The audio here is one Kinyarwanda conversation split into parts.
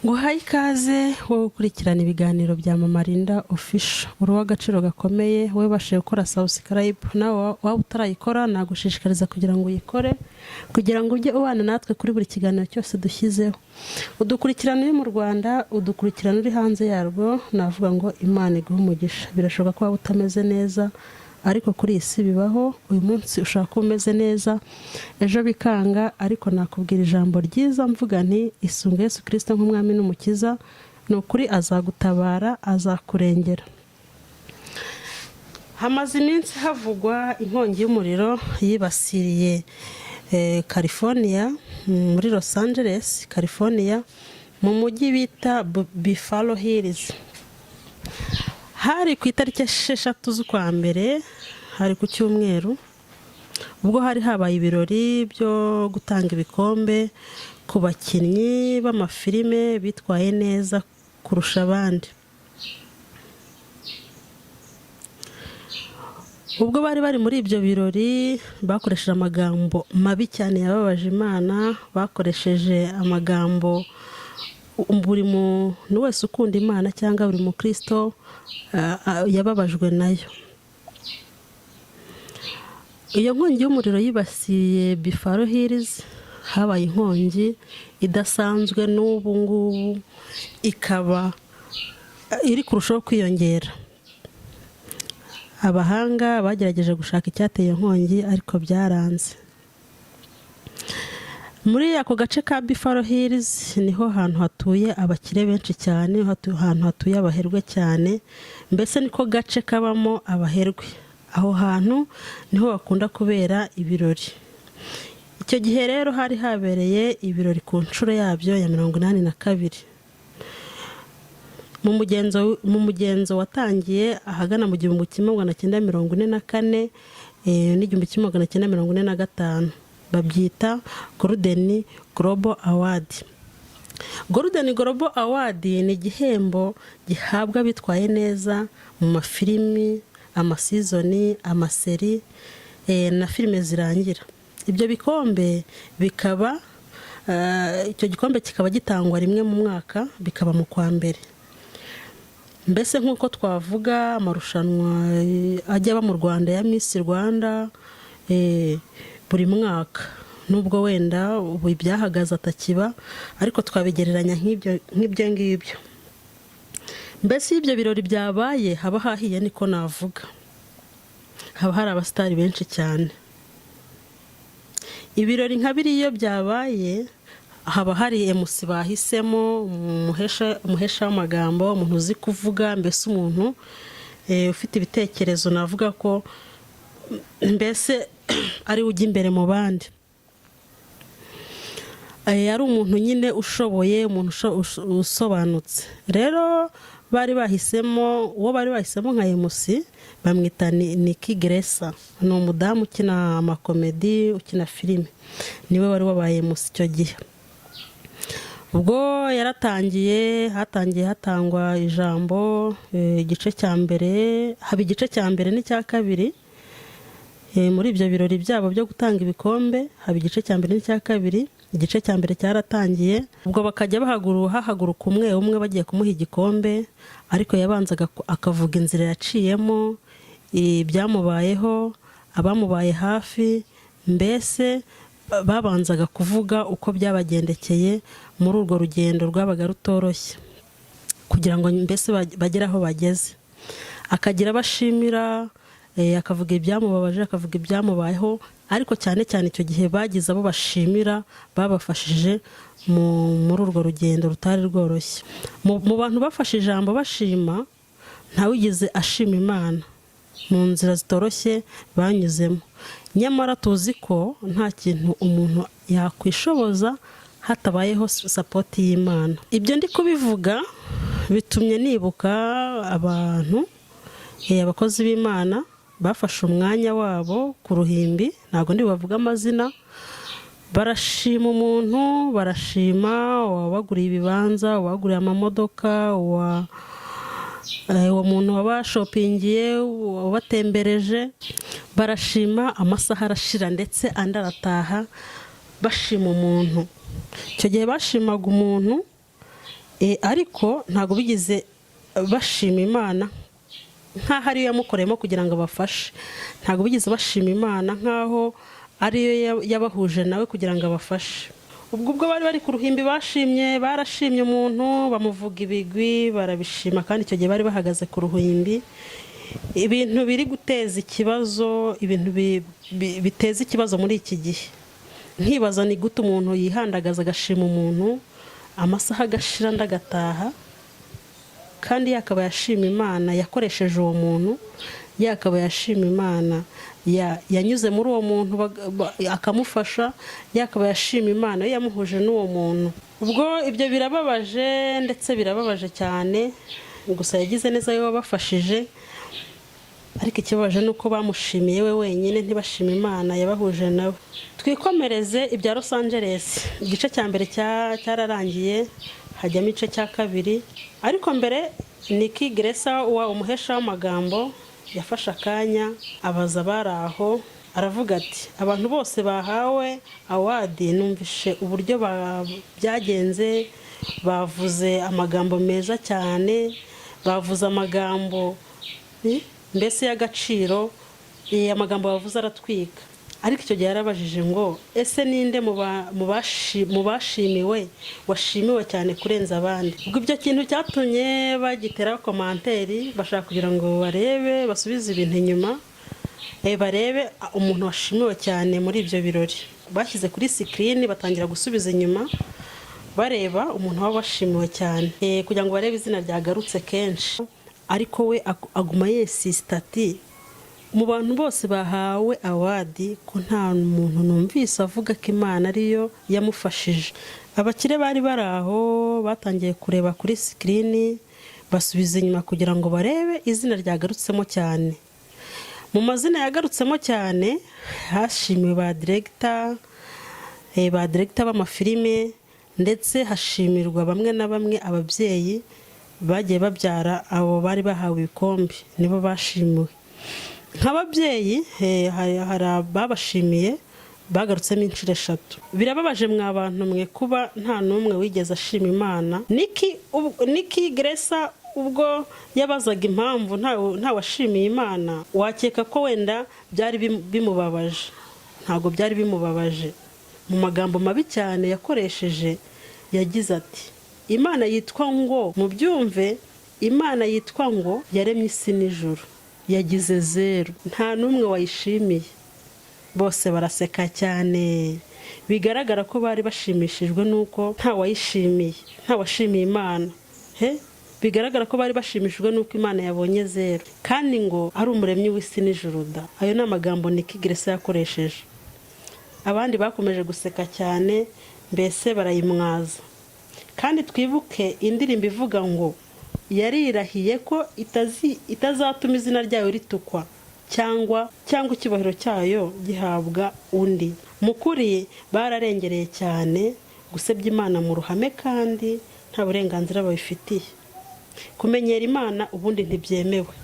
Nguhaye ikaze wowe ukurikirana ibiganiro bya Mama Linda Official. Uruwa agaciro gakomeye wowe bashe gukora subscribe nawe waba utarayikora nagushishikariza kugira ngo uyikore kugira ngo ujye ubana natwe kuri buri kiganiro cyose dushyizeho. Udukurikirana uri mu Rwanda, udukurikirana uri hanze yarwo, navuga ngo Imana iguhe umugisha. Birashoboka ko waba utameze neza ariko kuri isi bibaho. Uyu munsi ushaka kuba umeze neza, ejo bikanga, ariko nakubwira ijambo ryiza mvuga nti isunge Yesu Kristo nk'umwami n'umukiza, nukuri azagutabara, azakurengera. Hamaze iminsi havugwa inkongi y'umuriro yibasiriye California, muri Los Angeles, California, mu mujyi bita Buffalo Hills. Hari ku itariki 6 z'ukwa mbere, hari ku cyumweru, ubwo hari habaye ibirori byo gutanga ibikombe ku bakinnyi b'amafilime bitwaye neza kurusha abandi. Ubwo bari muri ibyo birori bakoresheje amagambo mabi cyane yababaje Imana, bakoresheje amagambo buri muntu wese ukunda Imana cyangwa buri mukristo yababajwe nayo. Iyo nkongi y'umuriro yibasiye Buffalo Hills, habaye inkongi idasanzwe, n'ubu ngubu ikaba iri kurushaho kwiyongera. Abahanga bagerageje gushaka icyateye inkongi ariko byaranze. Muri ako gace ka Buffalo Hills niho hantu hatuye abakire benshi cyane, hantu hatuye abaherwe cyane, mbese niko gace kabamo abaherwe. Aho hantu niho bakunda kubera ibirori. Icyo gihe rero hari habereye ibirori ku nshuro yabyo ya 82. Mu mugenzo watangiye ahagana mu 1944 n'1945. Babyita Golden Global Award. Golden Global Award ni igihembo gihabwa bitwaye neza mu mafilimi, amasizoni, amaseri na filime zirangira. Ibyo bikombe bikaba icyo gikombe kikaba gitangwa rimwe mu mwaka, bikaba mu kwa mbere. Mbese nk'uko twavuga amarushanwa ajya aba mu Rwanda ya Miss Rwanda buri mwaka, nubwo wenda ubu ibyahagaze atakiba, ariko twabigereranya nk'ibyo ngibyo. Mbese ibyo birori byabaye haba hahiye, niko navuga. Haba hari abasitari benshi cyane. Ibirori nka biriyo byabaye, haba hari MC bahisemo, umuhesha w'amagambo, umuntu uzi kuvuga, mbese umuntu ufite ibitekerezo, navuga ko mbese ari ujya imbere mu bandi. Ari umuntu nyine ushoboye, umuntu usobanutse. Rero bari bahisemo nka MC, bamwita Nikki Grace. Ni umudamu ukina amakomedi, ukina filime. Niwe wari wabaye MC icyo gihe. Ubwo hatangiye hatangwa ijambo, igice cya mbere, haba igice cya mbere n'icya kabiri. Muri ibyo birori byabo byo gutanga ibikombe, haba igice cya mbere n'icya kabiri. Igice cya mbere cyaratangiye, ubwo bakajya hahaguruka umwe umwe bagiye kumuha igikombe, ariko yabanzaga akavuga inzira yaciyemo, ibyamubayeho, abamubaye hafi, mbese babanzaga kuvuga uko byabagendekeye muri urwo rugendo rwabaga rutoroshye, kugira ngo mbese bagere aho bageze. Akagira bashimira, akavuga ibyamubabaje, akavuga ibyamubayeho, ariko cyane cyane icyo gihe bagize abo bashimira, babafashije muri urwo rugendo rutari rworoshye. Mu bantu bafashe ijambo bashima, ntawigeze ashima Imana mu nzira zitoroshye banyuzemo. Nyamara tuzi ko nta kintu umuntu yakwishoboza hatabayeho support y'Imana. Ibyo ndi kubivuga bitumye nibuka abantu, abakozi b'Imana bafashe umwanya wabo ku ruhimbi, ntabwo ndi bavuga amazina, barashima umuntu, barashima uwabaguriye ibibanza, uwabaguriye amamodoka, uwo muntu wabashopingiye, wabatembereje, barashima. Amasaha arashira ndetse andi arataha bashima umuntu. Icyo gihe bashimaga umuntu, ariko ntabwo bigize bashima Imana nk'aho ariyo yamukoreyemo kugira ngo abafashe. Ntabwo bigize bashima Imana nk'aho ariyo yabahuje nawe kugira ngo abafashe. Ubwo bari ku ruhimbi barashimye umuntu, bamuvuga ibigwi, barabishima, kandi icyo gihe bari bahagaze ku ruhimbi. Ibintu biri guteza ikibazo, ibintu biteza ikibazo muri iki gihe. Nkibaza ni gute umuntu yihandagaza agashima umuntu, amasaha agashira ndagataha, kandi yakaba yashima Imana yakoresheje uwo muntu, yakaba yashima Imana yanyuze muri uwo muntu akamufasha, yakaba yashima Imana yamuhuje n'uwo muntu. Ubwo ibyo birababaje, ndetse birababaje cyane. Gusa yagize neza yo wabafashije, ariko ikibabaje nuko bamushimiye we wenyine, ntibashima Imana yabahuje nawe. Twikomereze ibya Los Angeles. Igice cya mbere cyararangiye, hajyamo igice cya kabiri. Ariko mbere Nikki Grace umuhesha w'amagambo yafashe akanya abaza bari aho, aravuga ati abantu bose bahawe award numvishe uburyo byagenze, bavuze amagambo meza cyane, bavuze amagambo mbese y'agaciro, amagambo bavuze aratwika. Ariko icyo gihe yarabajije ngo ese ninde mu bashimiwe washimiwe cyane kurenza abandi? Ubwo ibyo kintu cyatumye bagitera komanteri, bashaka kugira ngo barebe, basubize ibintu inyuma, barebe umuntu washimiwe cyane muri ibyo birori. Bashyize kuri screen, batangira gusubiza inyuma bareba umuntu washimiwe cyane, kugira ngo barebe izina ryagarutse kenshi. Ariko we aguma yesista ati mu bantu bose bahawe award ko nta muntu numvise avuga ko Imana ariyo yamufashije. Abakire bari baraho batangiye kureba kuri screen, basubiza inyuma kugira ngo barebe izina ryagarutsemo cyane. Mu mazina yagarutsemo cyane hashimiwe ba director b'amafilime, ndetse hashimirwa bamwe na bamwe ababyeyi bagiye babyara abo bari bahawe ibikombe, nibo bashimiwe. Nk'ababyeyi hari ababashimiye bagarutsemo inshuro 3. Birababaje mwa bantu mwe kuba nta n'umwe wigeze ashima Imana. Nikki Grace ubwo yabazaga impamvu nta washimiye Imana, wakeka ko wenda byari bimubabaje. Ntabwo byari bimubabaje. Mu magambo mabi cyane yakoresheje yagize ati Imana yitwa ngo, mubyumve, Imana yitwa ngo yaremye isi n'ijuru, yagize 0, nta n'umwe wayishimiye. Bose baraseka cyane, bigaragara ko bari bashimishijwe nuko nta wayishimiye, nta washimiye Imana. Bigaragara ko bari bashimishijwe nuko Imana yabonye 0, kandi ngo ari umuremyi w'isi n'ijuru da. Ayo ni amagambo Nikki Grace yakoresheje. Abandi bakomeje guseka cyane, mbese barayimwaza. Kandi twibuke indirimbo ivuga ngo yarirahiye ko itazatuma izina ryayo ritukwa cyangwa icyubahiro cyayo gihabwa undi. Mukuri bararengereye cyane gusebya Imana mu ruhame, kandi nta burenganzira babifitiye. Kumenyera Imana ubundi ntibyemewe,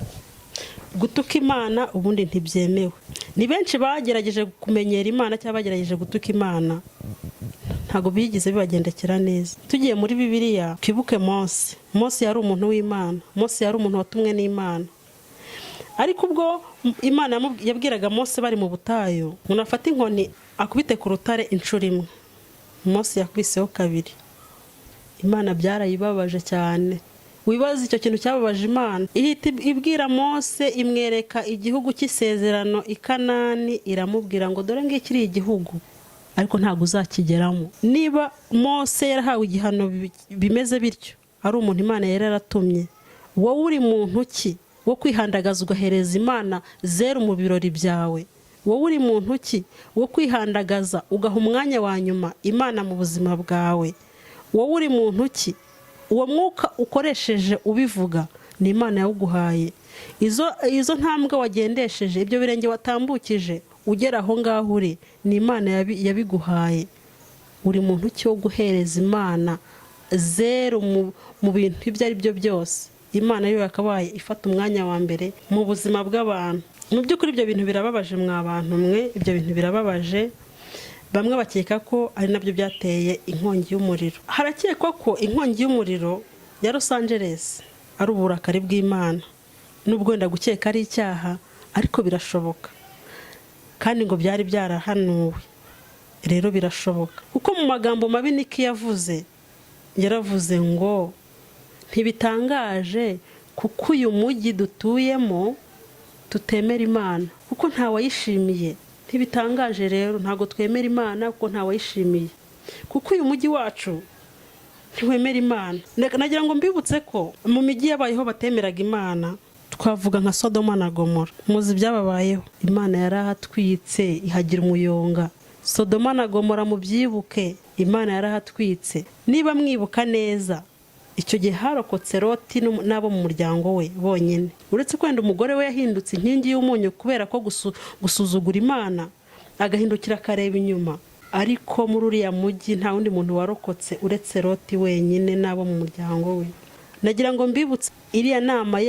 gutuka Imana ubundi ntibyemewe. Ni benshi bagerageje kumenyera Imana cyangwa bagerageje gutuka Imana, ntago bigize bibagendekera neza. Tugiye muri Bibiliya twibuke Mose yari umuntu w'Imana, Mose yari umuntu watumwe n'Imana. Ariko ubwo Imana yabwiraga Mose bari mu butayu, umuntu afata inkoni akubite ku rutare inshuro imwe, Mose yakwiseho 2. Imana byarayibabaje cyane. Wibaza icyo kintu cyababaje Imana. Ihita ibwira Mose, imwereka igihugu cy'isezerano i Kanani, iramubwira ngo dore ngiki iri igihugu, ariko ntago uzakigeramo. Niba Mose yarahawe igihano bimeze bityo, ari umuntu Imana yaratumye, wowe uri muntu ki wo kwihandagaza ugahereza Imana 0 mu birori byawe? Wowe uri muntu ki wo kwihandagaza ugaha umwanya wa nyuma Imana mu buzima bwawe? Wowe uri muntu ki uwo mwuka ukoresheje ubivuga ni Imana yawuguhaye? Izo ntambwe wagendesheje, ibyo birenge watambukije ugera aho ngaho uri, ni Imana yabiguhaye. Uri muntu cyo guhereza Imana 0 mu bintu ibyo ari byo byose. Imana yo yakabaye ifata umwanya wa mbere mu buzima bw'abantu. Mu by'ukuri ibyo bintu birababaje mwa bantu mwe, ibyo bintu birababaje. bamwe bakeka ko ari nabyo byateye inkongi y'umuriro. Harakekwa ko inkongi y'umuriro ya Los Angeles ari uburakari bw'Imana, nubwo wenda gukeka ari icyaha ariko birashoboka, kandi ngo byari byarahanuwe. Rero birashoboka kuko mu magambo mabi Niki yaravuze ngo ntibitangaje kuko uyu mujyi dutuyemo tutemera Imana kuko ntawayishimiye. Ntibitangaje rero, ntago twemera Imana kuko ntawayishimiye, kuko uyu mujyi wacu ntiwemera Imana. Nagira ngo mbibutse ko mu mijyi yabayeho batemeraga Imana, twavuga nka Sodoma na Gomora. Muzi byababayeho, Imana yarahatwitse ihagira umuyonga. Sodoma na Gomora mubyibuke, Imana yarahatwitse. Niba mwibuka neza, icyo gihe harokotse Loti n'abo mu muryango we bonyine, uretse kwenda umugore we yahindutse inkingi y'umunyu kubera ko gusuzugura Imana, agahindukira akareba inyuma. Ariko muri uriya mujyi nta wundi muntu warokotse uretse Loti wenyine n'abo mu muryango we. Nagira ngo mbibutse iriya nama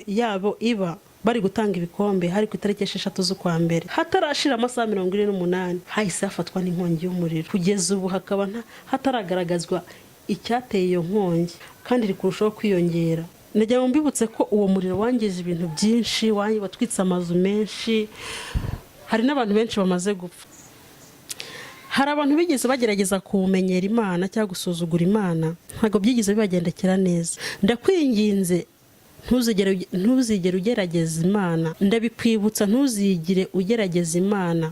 yabo iba bari gutanga ibikombe, hari ku itariki 6 z'ukwa mbere, hatarashira amasaha 48 hahise hafatwa n'inkongi y'umuriro. Kugeza ubu hakaba hataragaragazwa icyateye iyo nkongi, kandi iri kurushaho kwiyongera. Nagira ngo mbibutse ko uwo muriro wangije ibintu byinshi, watwitse amazu menshi, hari n'abantu benshi bamaze gupfa. Hari abantu bigeze bagerageza kumenyera Imana cyangwa gusuzugura Imana, ntago byigeze bibagendekera neza. Ndakwinginze ntuzigere ugerageza Imana, ndabikwibutsa ntuzigire ugerageza Imana.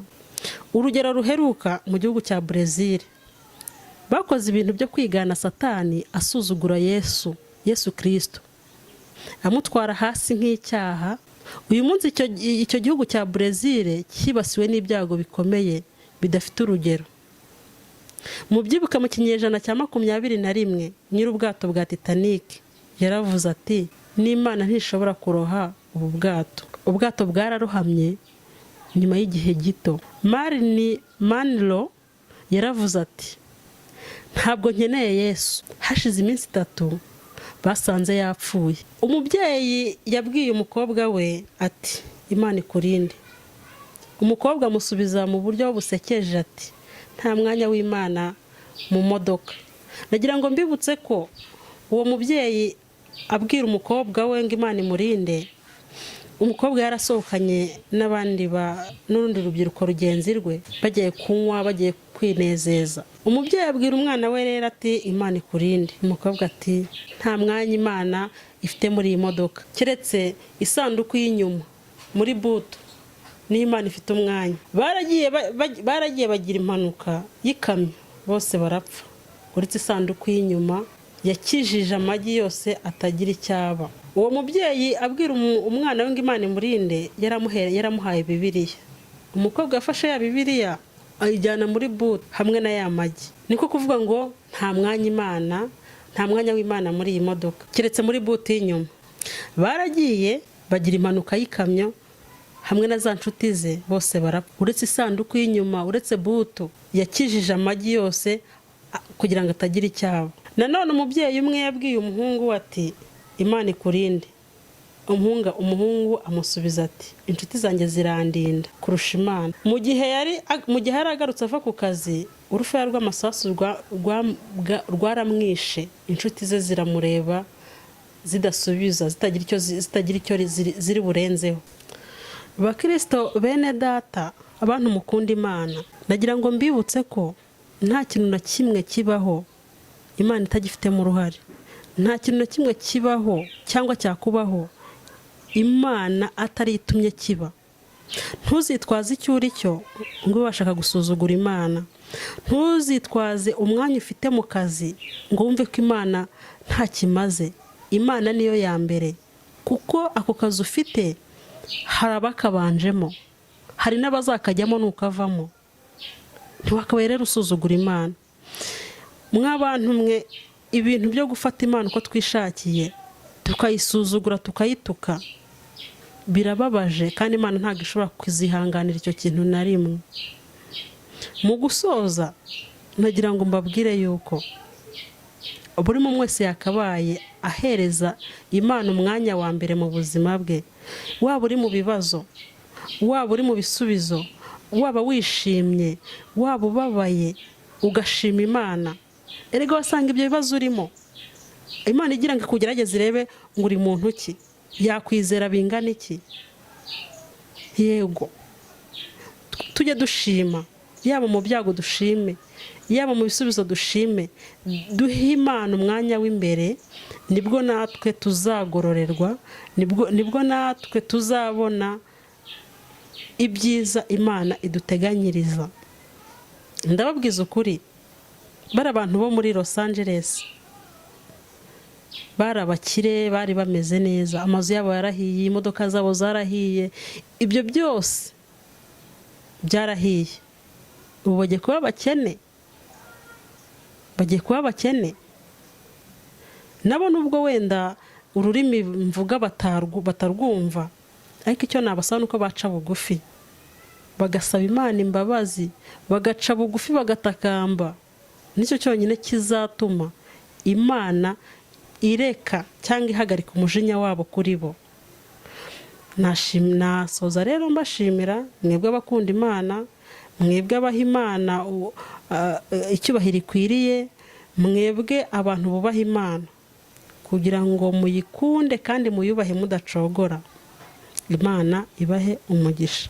Urugero ruheruka mu gihugu cya Brazil, bakoze ibintu byo kwigana Satani asuzugura Yesu Kristo, amutwara hasi nk'icyaha. Uyu munsi icyo gihugu cya Brazil kibasiwe n'ibyago bikomeye bidafite urugero. Mu byibuka mu kinyejana cya 21, nyir'ubwato bwa Titanic yaravuze ati, n'Imana ntishobora kuroha ubu bwato. Ubwato bwararohamye nyuma y'igihe gito. Marilyn Monroe yaravuze ati, ntabwo nkeneye Yesu. Hashize iminsi 3 basanze yapfuye. Umubyeyi yabwiye umukobwa we ati, Imana ikurinde. Umukobwa amusubiza mu buryo busekeje ati, nta mwanya w'Imana mu modoka. Nagira ngo mbibutse ko uwo mubyeyi abwira umukobwa we ngo Imana imurinde, umukobwa yarasohokanye n'urundi rubyiruko rugenzi rwe, bagiye kunywa, bagiye kwinezeza. Umubyeyi abwira umwana we rero ati, Imana ikurinde. Umukobwa ati, nta mwanya Imana ifite muri iyi modoka, keretse isanduku y'inyuma muri buto ni Imana ifite umwanya. Baragiye bagira impanuka y'ikamyo, bose barapfa uretse isanduku y'inyuma yakijije amagi yose atagira icyaba. Uwo mubyeyi abwira umwana we ngo Imana imurinde, yaramuhaye Bibiliya. Umukobwa yafashe ya Bibiliya ayijyana muri buto hamwe na ya magi. Niko kuvuga ngo nta mwanya w'Imana muri iyi modoka, keretse muri buto y'inyuma. Baragiye bagira impanuka y'ikamyo hamwe na za nshuti ze, bose barapfa uretse isanduku y'inyuma, uretse buto yakijije amagi yose kugira ngo atagira icyaba. Nanone umubyeyi umwe yabwiye umuhungu ati, Imana ikurinde. Umuhungu amusubiza ati, inshuti zanjye zirandinda kurusha Imana. Mu gihe yari agarutse ava ku kazi, urufaya rw'amasasu rwaramwishe. Inshuti ze ziramureba zidasubiza, zitagira icyo ziri burenzeho. Bakristo bene data, abantu mukunda Imana, nagira ngo mbibutse ko nta kintu na kimwe kibaho Imana itagifitemo uruhare. Nta kintu na kimwe kibaho cyangwa cyakubaho Imana atari itumye kiba. Ntuzitwaze icyo uri cyo ngo ubashaka gusuzugura Imana. Ntuzitwaze umwanya ufite mu kazi ngo wumve ko Imana nta kimaze. Imana niyo ya mbere, kuko ako kazi ufite hari abakabanjemo, hari n'abazakajyamo nukavamo. Ntiwakabaye rero usuzugura Imana. Mw'abantu mwe, ibintu byo gufata Imana uko twishakiye tukayisuzugura tukayituka birababaje, kandi Imana ntabwo ishobora kuzihanganira icyo kintu na rimwe. Mu gusoza, nagira ngo mbabwire yuko buri muntu wese yakabaye ahereza Imana umwanya wa mbere mu buzima bwe. Waba uri mu bibazo, waba uri mu bisubizo, waba wishimye waba ubabaye ugashima Imana, erega wasanga ibyo bibazo urimo Imana igira ngo ikugerageze irebe ngo uri muntu ki, yakwizera bingana iki. Yego tujye dushima, yaba mu byago dushime, yaba mu bisubizo dushime, duhe Imana umwanya w'imbere, nibwo natwe tuzagororerwa, nibwo natwe tuzabona ibyiza Imana iduteganyiriza. Ndababwiza ukuri, bari abantu bo muri Los Angeles bari abakire, bari bameze neza, amazu yabo yarahiye, imodoka zabo zarahiye, ibyo byose byarahiye. Ubu bagiye kuba abakene, nabo nubwo wenda ururimi mvuga batarwumva, ariko icyo nabasaba nuko baca bugufi bagasaba Imana imbabazi, bagaca bugufi bagatakamba. Nicyo cyonyine kizatuma Imana ireka cyangwa ihagarika umujinya wabo kuri bo. Nasoza rero mbashimira mwebwe abakunda Imana, mwebwe abaha Imana icyubahiro ikwiriye, mwebwe abantu bubaha Imana, kugira ngo muyikunde kandi muyubahe mudacogora. Imana ibahe umugisha.